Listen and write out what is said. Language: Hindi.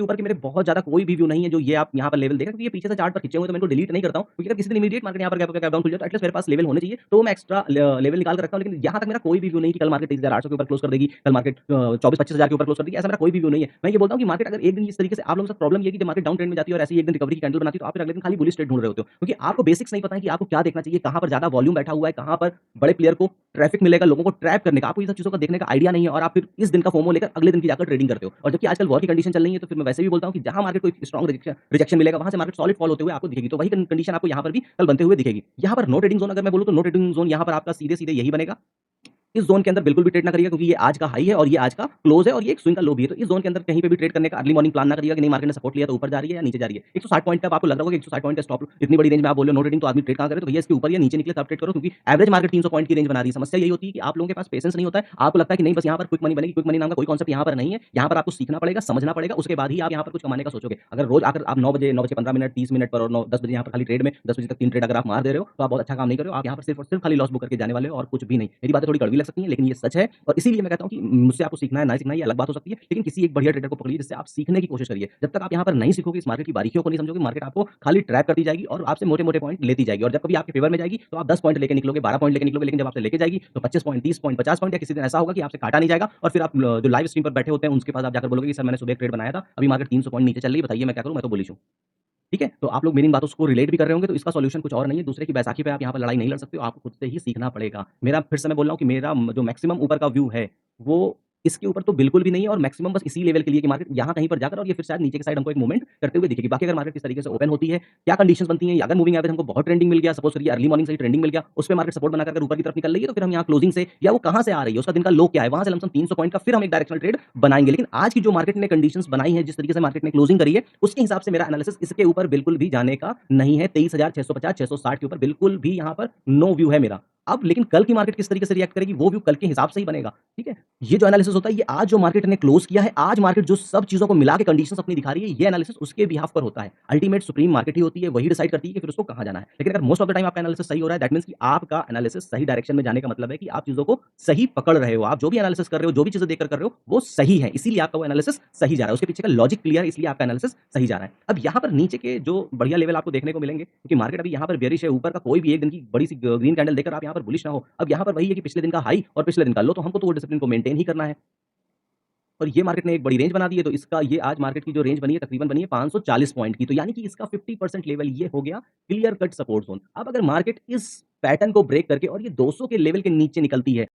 ऊपर के मेरे बहुत ज़्यादा कोई भी व्यू नहीं है जो ये आप यहाँ पर लेवल देख रहे हैं, क्योंकि ये पीछे से चार्ट पर खींचे हुए हैं, तो मैं इनको डिलीट नहीं करता हूँ, क्योंकि अगर किसी दिन इमीडिएट मार्केट यहाँ पर गैप डाउन खुल जाए तो एटलीस्ट मेरे पास लेवल होने चाहिए, तो मैं एक्स्ट्रा लेवल निकाल के रखता हूँ। लेकिन यहाँ तक मेरा कोई भी व्यू नहीं कि कल मार्केट 23,800 के ऊपर क्लोज कर देगी, कल मार्केट 24-25 हज़ार के ऊपर क्लोज कर देगी, ऐसा मेरा कोई भी व्यू नहीं है। मैं ये बोलता हूँ कि मार्केट अगर एक दिन इस तरीके से आप लोगों के साथ प्रॉब्लम ये है कि जब मार्केट डाउन ट्रेंड में जाती है और ऐसे ही एक दिन रिकवरी की कैंडल बनाती है, तो आप फिर अगले दिन खाली बुलिश ट्रेड ढूंढ रहे होते हो, क्योंकि आपको बेसिक्स नहीं पता है कि आपको क्या देखना चाहिए, कहाँ पर ज़्यादा वॉल्यूम बैठा हुआ है, कहाँ पर बड़े प्लेयर को ट्रैफिक मिलेगा, लोगों को ट्रैप करने का, आपको ये सब चीज़ों का देखने का आइडिया नहीं है और आप फिर इस दिन का फोमो लेकर अगले दिन की जाकर ट्रेडिंग करते हो। और जबकि आजकल वॉर की कंडीशन चल रही है, तो फिर मैं वैसे भी बोलता हूँ कि जहाँ मार्केट को एक स्ट्रॉन्ग रिजेक्शन मिलेगा, वहाँ से मार्केट सॉलिड फॉल होते हुए आपको दिखेगी। तो वही कंडीशन आपको यहाँ पर भी कल बनते हुए दिखेगी। यहाँ पर नो ट्रेडिंग जोन अगर मैं बोलूँ तो नो ट्रेडिंग जोन यहाँ पर आपका सीधे-सीधे यही बनेगा। इस ज़ोन के अंदर बिल्कुल भी ट्रेड ना करिएगा, क्योंकि ये आज का हाई है और ये आज का क्लोज़ है और ये एक स्विंग का लो भी है। तो इस ज़ोन के अंदर कहीं पे भी ट्रेड करने का अर्ली मॉर्निंग प्लान ना करिएगा कि नहीं मार्केट ने सपोर्ट लिया तो ऊपर जा रही है या नीचे जा रही है। 160 पॉइंट का आपको लग रहा होगा कि 160 पॉइंट का स्टॉप, इतनी बड़ी रेंज में आप बोल रहे हो नो ट्रेडिंग, तो आदमी ट्रेड कहाँ करे? तो भैया इसके ऊपर या नीचे निकले तब ट्रेड करो, क्योंकि एवरेज मार्केट 300 पॉइंट की रेंज बना रही है। समस्या यही होती है कि आप लोगों के पास पेशेंस नहीं होता है। आपको लगता है कि नहीं बस यहाँ पर क्विक मनी बनेगी, क्विक मनी नाम का कोई कॉन्सेप्ट यहाँ पर नहीं है। यहाँ पर आपको सीखना पड़ेगा, समझना पड़ेगा, उसके बाद ही आप यहाँ पर कुछ कमाने का सोचोगे। अगर रोज़ आकर आप 9 बजे 15 मिनट, 30 मिनट पर और 10 बजे यहाँ पर खाली ट्रेड में 10 बजे तक 3 ट्रेड अगर आप मार दे रहे हो, तो आप बहुत अच्छा काम नहीं कर रहे हो। आप यहाँ पर सिर्फ और सिर्फ खाली लॉस बुक करके जाने वाले हो और कुछ भी नहीं। मेरी बातें थोड़ी कड़वी लग सकती हैं, लेकिन ये सच है और इसीलिए मैं कहता हूँ कि मुझसे आपको सीखना है, ना सीखना है ये अलग बात हो सकती है, लेकिन किसी एक बढ़िया ट्रेडर को पकड़िए जिससे आप सीखने की कोशिश करिए। जब तक आप यहाँ पर नहीं सीखोगे, इस मार्केट की बारीकियों को नहीं समझोगे, मार्केट आपको खाली ट्रैप करती जाएगी और आपसे मोटे-मोटे पॉइंट लेती जाएगी और जब कभी आपके फेवर में जाएगी, तो आप 10 पॉइंट लेके निकलोगे, 12 पॉइंट लेके निकलोगे, लेकिन जब आपसे लेके जाएगी, तो 25 पॉइंट, 30 पॉइंट, 50 पॉइंट या किसी दिन ऐसा होगा कि आपसे काटा नहीं जाएगा और फिर आप जो लाइव स्ट्रीम पर बैठे होते हैं, उनके पास आप जाकर बोलोगे कि सर मैंने सुबह एक ट्रेड बनाया था, अभी मार्केट 300 पॉइंट नीचे चल रही है, बताइए मैं क्या करूँ? मैं तो बुलिश हूँ। ठीक है? तो आप लोग मेरी इन बातों को रिलेट भी कर रहे होंगे, तो इसका सॉल्यूशन कुछ और नहीं है, दूसरे की बैसाखी पे आप यहाँ पर लड़ाई नहीं लड़ सकते हो, आपको खुद से ही सीखना पड़ेगा। मेरा फिर से मैं बोल रहा हूँ कि मेरा जो मैक्सिमम ऊपर का व्यू है, वो इसके ऊपर तो बिल्कुल भी नहीं है और मैक्सिमम बस इसी लेवल के लिए कि मार्केट यहाँ कहीं पर जाकर और ये फिर शायद नीचे की साइड हमको एक मूवमेंट करते हुए दिखेगी। बाकी अगर मार्केट किस तरीके से ओपन होती है, क्या कंडीशंस बनती हैं, या अगर मूविंग एवरेज हमको बहुत ट्रेंडिंग मिल गया, सपोज़ करिए अर्ली मॉर्निंग से ही ट्रेंडिंग मिल गया, उस पे मार्केट सपोर्ट बनाकर अगर ऊपर की तरफ निकल रही है, तो फिर हम यहाँ क्लोजिंग से या वो कहाँ से आ रही है, उसका दिन का लो क्या है, वहाँ से लमसम 300 पॉइंट का फिर हम एक डायरेक्शनल ट्रेड बनाएँगे। लेकिन आज की जो मार्केट ने कंडीशंस बनाई है, जिस तरीके से मार्केट ने क्लोजिंग करी है, उसके हिसाब से मेरा एनालिसिस इसके ऊपर बिल्कुल भी जाने का नहीं है। 23,650, 660 के ऊपर बिल्कुल भी यहाँ पर नो व्यू है मेरा। अब लेकिन कल की मार्केट किस तरीके से रिएक्ट करेगी, वो व्यू कल के हिसाब से ही बनेगा, ठीक है? ये जो एनालिसिस होता है, ये आज जो मार्केट ने क्लोज़ किया है, आज मार्केट जो सब चीज़ों को मिला के कंडीशंस अपनी दिखा रही है, ये एनालिसिस उसके बिहाफ़ पर होता है। अल्टीमेट सुप्रीम मार्केट ही होती है, वही डिसाइड करती है कि फिर उसको कहाँ जाना है। लेकिन अगर मोस्ट ऑफ द टाइम आपका एनालिसिस सही हो रहा है, दैट मीन्स कि आपका एनालिसिस सही डायरेक्शन में जाने का मतलब है कि आप चीज़ों को सही पकड़ रहे हो। आप जो भी एनालिसिस कर रहे हो, जो भी चीज़ें देखकर कर रहे हो, वो सही है। इसीलिए आपका वो एनालिसिस सही जा रहा है। उसके पीछे का लॉजिक क्लियर है, इसलिए आपका एनालिसिस सही जा रहा है। अब यहाँ पर नीचे के जो बढ़िया लेवल आपको देखने को मिलेंगे, क्योंकि मार्केट अभी यहाँ पर बेयरिश है, ऊपर का कोई भी एक दिन की बड़ी-सी ग्रीन कैंडल देकर आप यहाँ पर बुलिश ना हो। अब यहाँ पर वही है कि पिछले दिन का हाई और पिछले दिन का लो, तो हमको तो वो डिसिप्लिन को मेंटेन ही करना है। और ये मार्केट ने एक बड़ी रेंज बना दी है, तो इसका ये आज मार्केट की जो रेंज बनी है तकरीबन बनी है 540 पॉइंट की। तो यानी कि इसका 50% लेवल ये हो गया क्लियर कट सपोर्ट ज़ोन। अब अगर मार्केट इस पैटर्न को ब्रेक करके और ये 200 के लेवल के नीचे निकलती है,